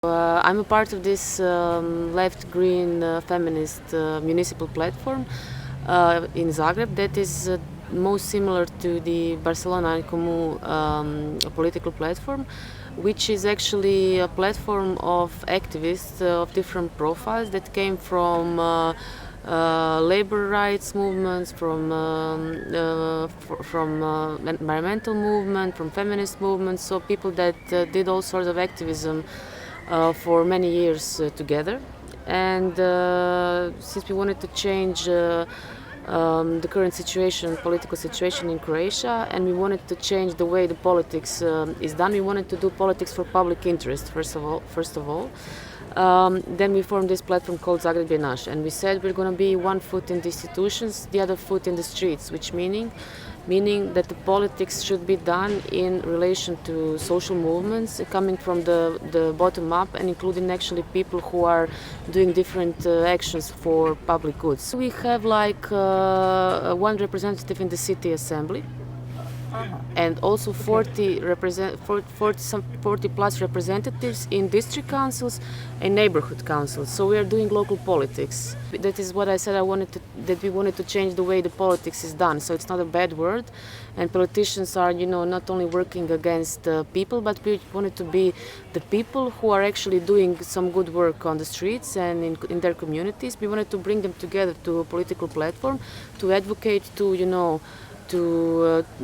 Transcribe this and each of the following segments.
I'm a part of this left-green feminist municipal platform in Zagreb that is most similar to the Barcelona and Comu political platform, which is actually a platform of activists of different profiles that came from labor rights movements, from environmental movement, from feminist movements, so people that did all sorts of activism for many years together. And since we wanted to change the current situation, political situation in Croatia, and we wanted to change the way the politics is done, we wanted to do politics for public interest first of all. Then we formed this platform called Zagreb je naš, and we said we're going to be one foot in the institutions, the other foot in the streets, which meaning that the politics should be done in relation to social movements coming from the bottom up and including actually people who are doing different actions for public goods. We have like one representative in the city assembly. And also 40 plus representatives in district councils and neighborhood councils. So we are doing local politics. That is what I said. That we wanted to change the way the politics is done. So it's not a bad word. And politicians are, not only working against people, but we wanted to be the people who are actually doing some good work on the streets and in their communities. We wanted to bring them together to a political platform to advocate to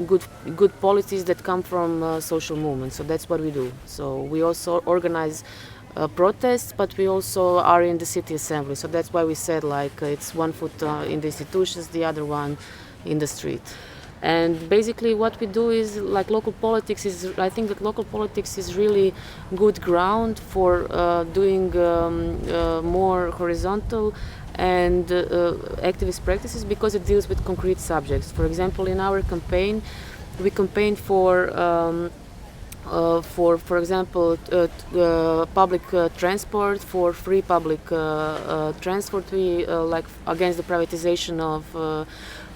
good policies that come from social movements. So that's what we do. So we also organize protests, but we also are in the city assembly. So that's why we said it's one foot in the institutions, the other one in the street. And basically what we do is local politics I think that local politics is really good ground for doing more horizontal and activist practices because it deals with concrete subjects. For example, in our campaign, we campaigned for example, public transport, for free public transport. We against the privatization of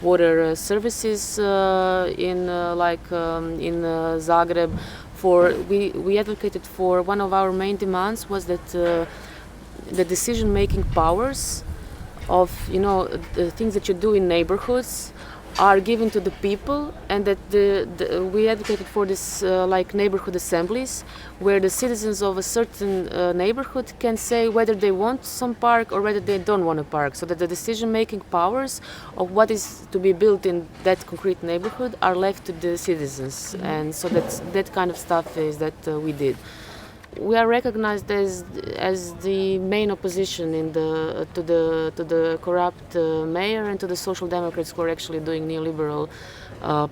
water services in Zagreb. We advocated for one of our main demands was that the decision-making powers of the things that you do in neighborhoods are given to the people, and that we advocated for this neighborhood assemblies where the citizens of a certain neighborhood can say whether they want some park or whether they don't want a park, so that the decision-making powers of what is to be built in that concrete neighborhood are left to the citizens. And so that kind of stuff is that we did. We are recognized as the main opposition to the corrupt mayor and to the social democrats who are actually doing neoliberal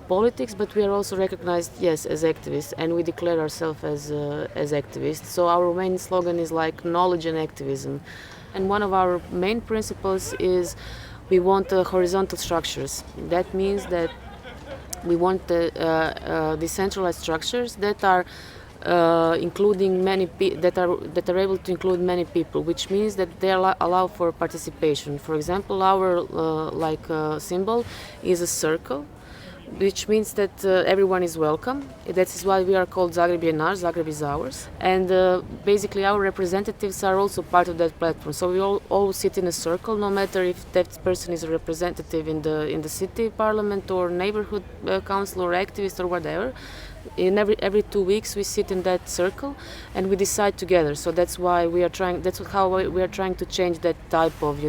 politics. But we are also recognized, yes, as activists, and we declare ourselves as activists. So our main slogan is knowledge and activism. And one of our main principles is we want horizontal structures. That means that we want decentralized structures that are including that are able to include many people, which means that they allow for participation. For example, our symbol is a circle, which means that everyone is welcome. That is why we are called Zagreb je naš, Zagreb is ours. And basically our representatives are also part of that platform. So we all sit in a circle, no matter if that person is a representative in the city parliament or neighborhood council or activist or whatever. In every 2 weeks we sit in that circle and we decide together. So that's how we are trying to change that type of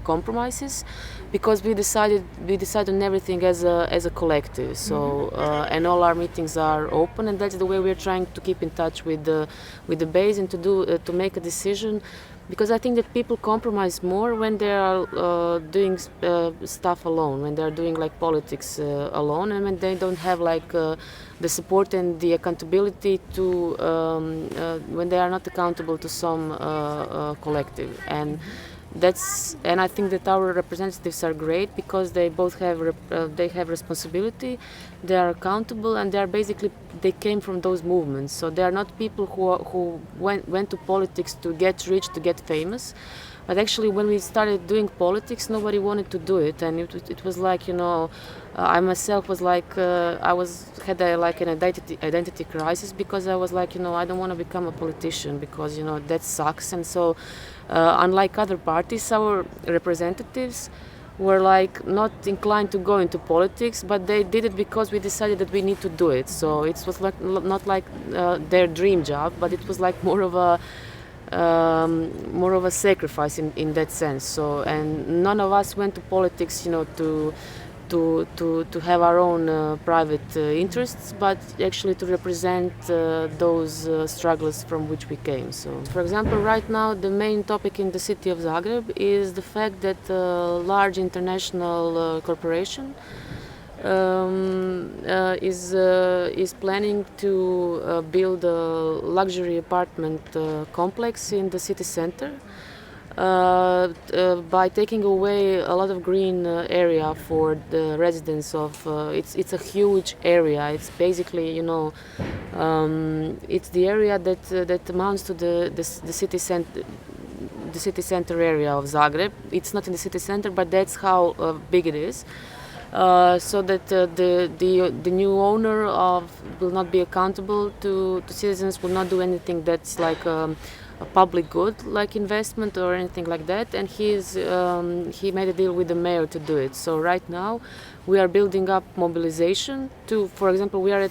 compromises, because we decide on everything as a collective. So and all our meetings are open, and that's the way we are trying to keep in touch with the base and to make a decision. Because I think that people compromise more when they are doing stuff alone, when they are doing politics alone, and when they don't have the support and the accountability to when they are not accountable to some collective. And I think that our representatives are great because they both have responsibility, they are accountable, and they are basically they came from those movements. So they are not people who went to politics to get rich, to get famous. But actually, when we started doing politics, nobody wanted to do it, and it was like, I myself was like, had an identity crisis, because I was like, I don't want to become a politician, because that sucks. And so, unlike other parties, our representatives were like not inclined to go into politics, but they did it because we decided that we need to do it. So it was like not like their dream job, but it was like more of a sacrifice in that sense. So, and none of us went to politics, to have our own private interests, but actually to represent those struggles from which we came. So, for example, right now the main topic in the city of Zagreb is the fact that a large international corporation is planning to build a luxury apartment complex in the city center by taking away a lot of green area for the residents of. It's a huge area. It's basically it's the area that amounts to the city center. The city center area of Zagreb. It's not in the city center, but that's how big it is. So that the new owner will not be accountable to citizens, will not do anything that's like a public good, like investment or anything like that. And he made a deal with the mayor to do it. So right now we are building up mobilization to, for example, we are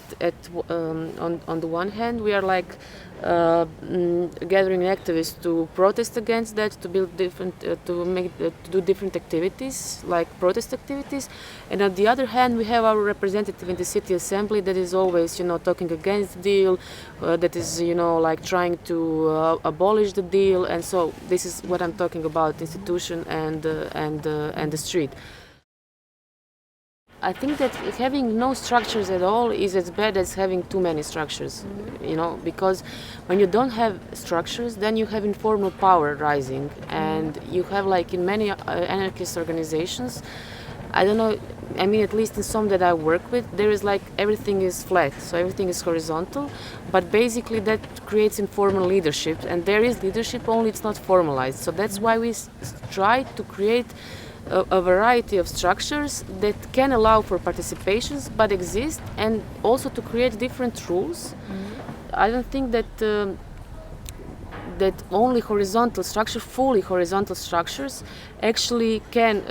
on the one hand we are like gathering activists to protest against that, to build different, to do different activities like protest activities, and on the other hand we have our representative in the city assembly that is always talking against the deal, that is like trying to abolish the deal, and so this is what I'm talking about: institution and the street. I think that having no structures at all is as bad as having too many structures, because when you don't have structures, then you have informal power rising, and you have, like in many anarchist organizations, I don't know, I mean at least in some that I work with, there is like everything is flat, so everything is horizontal, but basically that creates informal leadership, and there is leadership, only it's not formalized. So that's why we try to create a variety of structures that can allow for participations but exist, and also to create different rules. I don't think that that only horizontal structure, fully horizontal structures, actually can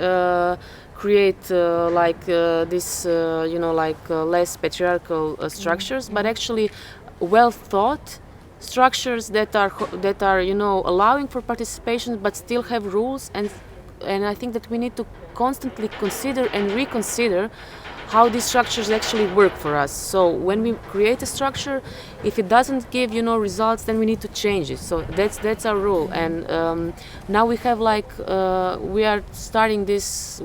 create this less patriarchal structures, but actually well thought structures that are allowing for participation but still have rules. And I think that we need to constantly consider and reconsider how these structures actually work for us. So when we create a structure, if it doesn't give results, then we need to change it. So that's our rule. And now we have we started this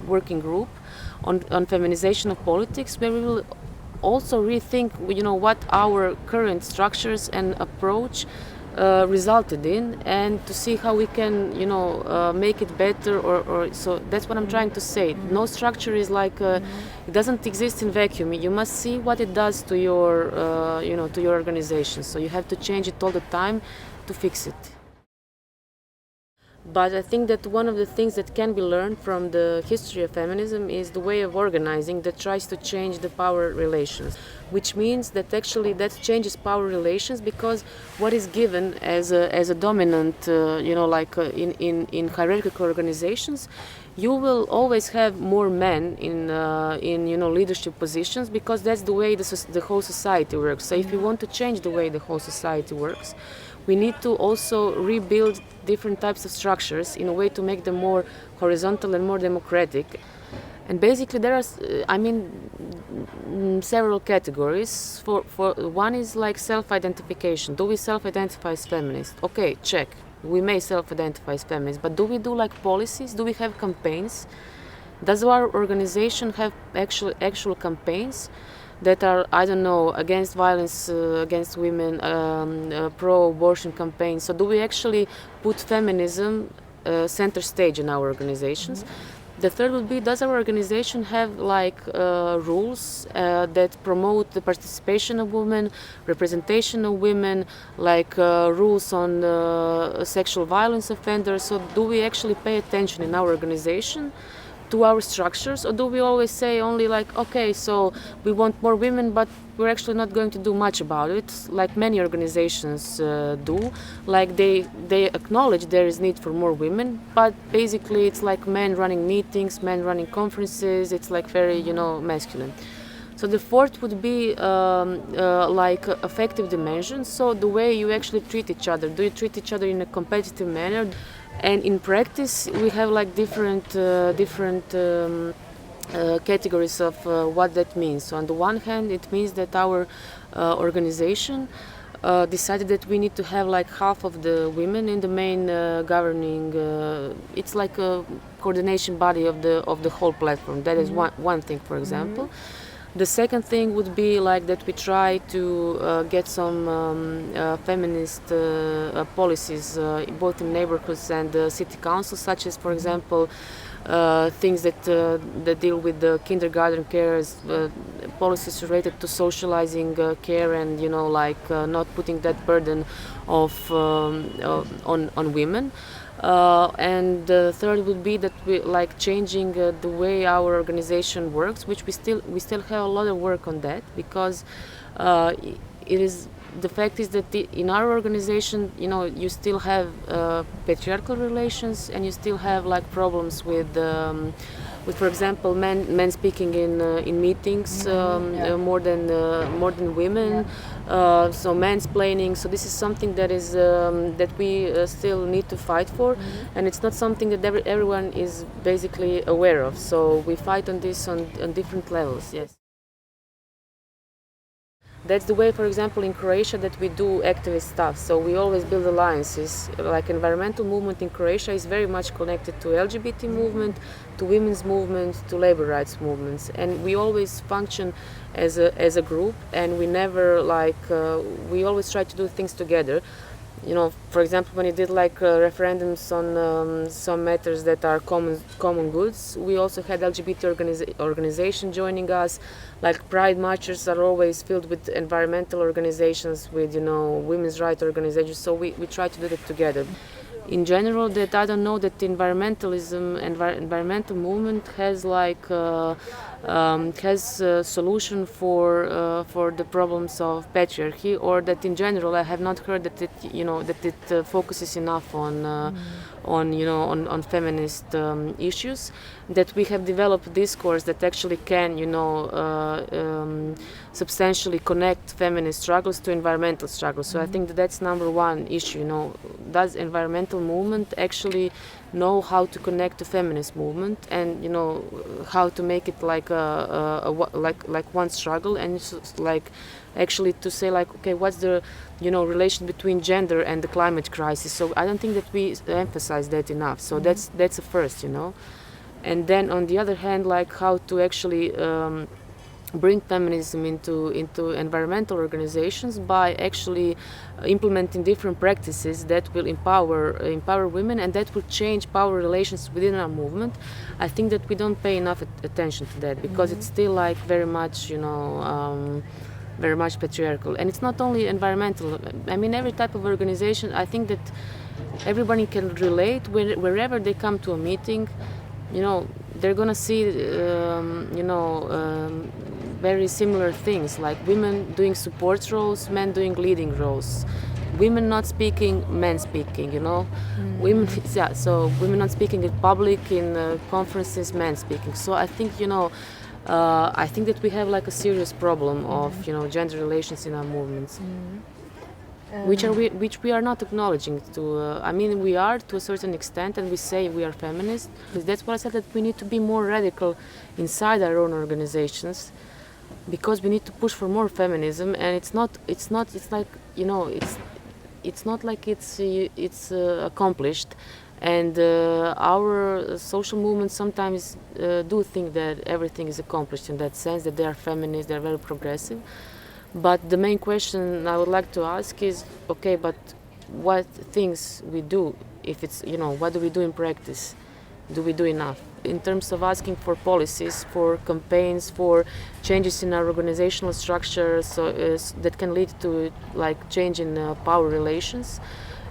working group on feminization of politics, where we will also rethink what our current structures and approach resulted in, and to see how we can make it better, or so that's what I'm trying to say. No structure is like it doesn't exist in vacuum. You must see what it does to your to your organization, so you have to change it all the time to fix it. But I think that one of the things that can be learned from the history of feminism is the way of organizing that tries to change the power relations, which means that actually that changes power relations, because what is given as a dominant, in hierarchical organizations, you will always have more men in leadership positions, because that's the way the whole society works. So if you want to change the way the whole society works, we need to also rebuild different types of structures in a way to make them more horizontal and more democratic. And basically there are, several categories. For one is like self-identification. Do we self-identify as feminists? Okay, check. We may self-identify as feminists, but do we do like policies? Do we have campaigns? Does our organization have actual campaigns that are, I don't know, against violence against women, pro-abortion campaigns? So do we actually put feminism center stage in our organizations? The third would be, does our organization have like rules that promote the participation of women, representation of women, like rules on sexual violence offenders? So do we actually pay attention in our organization to our structures, or do we always say only like, okay, so we want more women, but we're actually not going to do much about it, like many organizations do. Like they acknowledge there is need for more women, but basically it's like men running meetings, men running conferences. It's like very, masculine. So the fourth would be like affective dimensions. So the way you actually treat each other. Do you treat each other in a competitive manner? And in practice, we have like different categories of what that means. So on the one hand, it means that our organization decided that we need to have like half of the women in the main governing. It's like a coordination body of the whole platform. That is one thing, for example. The second thing would be like that we try to get some feminist policies both in neighborhoods and city councils, such as, for example, things that deal with the kindergarten care, policies related to socializing care, and not putting that burden of on women. And the third would be that we like changing the way our organization works, which we still have a lot of work on that, because it is the fact is that in our organization, you still have patriarchal relations, and you still have like problems with for example, men speaking in meetings more than women. So mansplaining. So this is something that is that we still need to fight for, and it's not something that everyone is basically aware of. So we fight on this on different levels. Yes. That's the way, for example, in Croatia that we do activist stuff. So we always build alliances. Like environmental movement in Croatia is very much connected to LGBT movement, to women's movement, to labor rights movements, and we always function as a group, and we never we always try to do things together. For example, when you did like referendums on some matters that are common goods, we also had LGBT organization joining us. Like pride marches are always filled with environmental organizations, with women's rights organizations. So we try to do that together. In general, that I don't know that environmental movement has like has a solution for the problems of patriarchy, or that in general I have not heard that it focuses enough on feminist issues. That we have developed discourse that actually can substantially connect feminist struggles to environmental struggles. So I think that's number one issue. Does environmental movement actually know how to connect to feminist movement, and how to make it like like one struggle, and like actually to say like, okay, what's the relation between gender and the climate crisis? So I don't think that we emphasize that enough. So that's a first, and then on the other hand, like how to actually bring feminism into environmental organizations by actually implementing different practices that will empower women, and that will change power relations within our movement. I think that we don't pay enough attention to that, because it's still like very much very much patriarchal. And it's not only environmental. I mean, every type of organization, I think that everybody can relate wherever they come to a meeting. They're gonna see very similar things, like women doing support roles, men doing leading roles, women not speaking, men speaking, women, so women not speaking in public, in conferences, men speaking. So I think I think that we have like a serious problem of gender relations in our movements, which we are not acknowledging. I mean, we are to a certain extent, and we say we are feminist. That's why I said that we need to be more radical inside our own organizations, because we need to push for more feminism. And it's not like it's accomplished. And our social movements sometimes do think that everything is accomplished in that sense, that they are feminist, they're very progressive. But the main question I would like to ask is, okay, but what things we do, if it's, what do we do in practice? Do we do enough? in terms of asking for policies, for campaigns, for changes in our organizational structure, so that can lead to like change in power relations.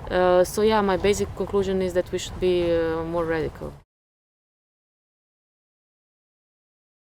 So yeah, my basic conclusion is that we should be more radical.